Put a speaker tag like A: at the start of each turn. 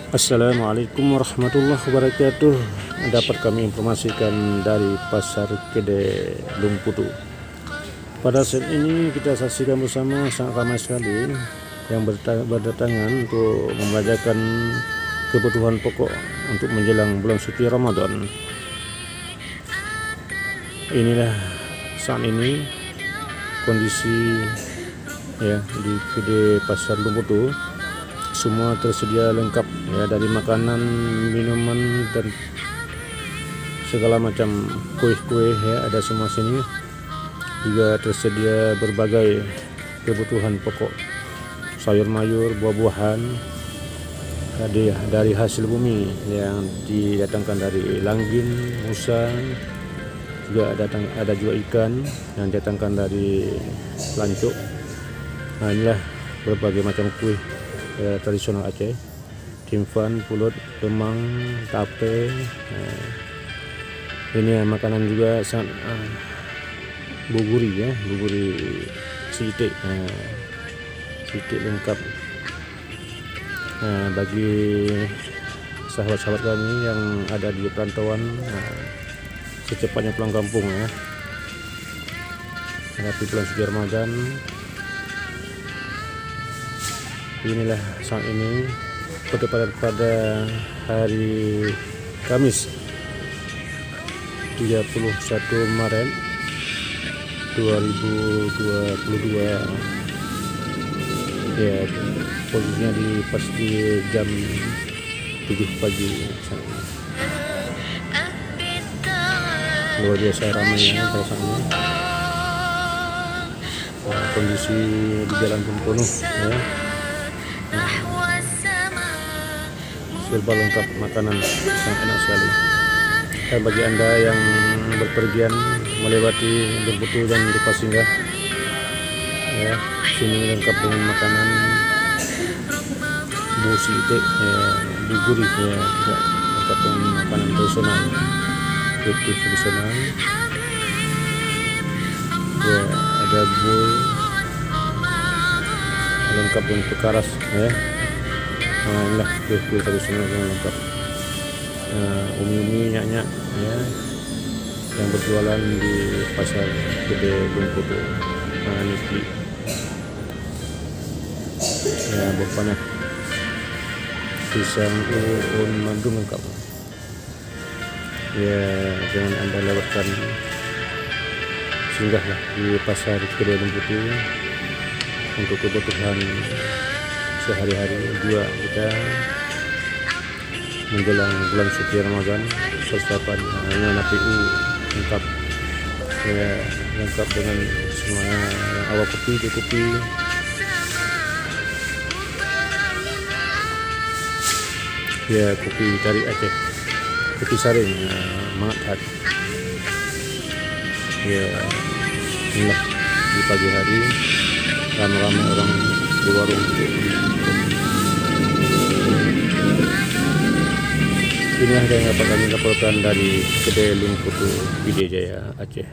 A: Assalamualaikum warahmatullahi wabarakatuh. Dapat kami informasikan dari Pasar Gede Lumputu. Pada saat ini kita saksikan bersama sangat ramai sekali yang berdatangan untuk membelanjakan kebutuhan pokok untuk menjelang bulan suci Ramadan. Inilah saat ini kondisi ya di Gede Pasar Lumputu. Semua tersedia lengkap ya, dari makanan, minuman dan segala macam kue-kue ya, ada semua sini. Juga tersedia berbagai kebutuhan pokok, sayur mayur, buah-buahan dari hasil bumi yang didatangkan dari Langgin, Musa. Juga ada juga ikan yang didatangkan dari Lancuk. Nah, inilah berbagai macam kue tradisional Aceh, timfan, pulut, lemang, tape. Ini makanan juga sangat buburi ya, buburi sitik, sitik lengkap. Bagi sahabat-sahabat kami yang ada di perantauan, secepatnya pulang kampung ya, hadapi bulan suci Ramadan. Inilah saat ini pada hari Kamis 31 Maret 2022 ya, posisinya di jam 7 pagi. Luar biasa ramainya rasanya. Kondisi di jalan pun penuh ya. Serba lengkap, makanan sangat enak sekali. Dan bagi Anda yang berpergian melewati Lumputu dan lupa singgah ya, sini lengkap dengan makanan busi itik ya, buguri ya, juga lengkap dengan makanan tradisional, kue tradisional ya, ada buih lengkap dengan pekaras ya. Inilah kue tradisional yang lengkap. Umi-umi, nyak-nyak ya, yang berjualan di Pasar Gede Lumputu. Niki ya, buah panah, pisang, uhun, madu lengkap ya. Jangan Anda lewatkan, singgahlah di Pasar Gede Lumputu untuk kebutuhan sehari-hari. Juga kita menjelang bulan suci Ramadan, persiapan hanya NPU lengkap ya, lengkap dengan semuanya. Yang awal kopi, kopi ya, kopi dari Aceh, kopi saring Mangat ya. Inilah di pagi hari ramai-ramai orang di warung. Inilah yang dapat kami laporkan dari Gede Lumputu, Pidijaya, Aceh.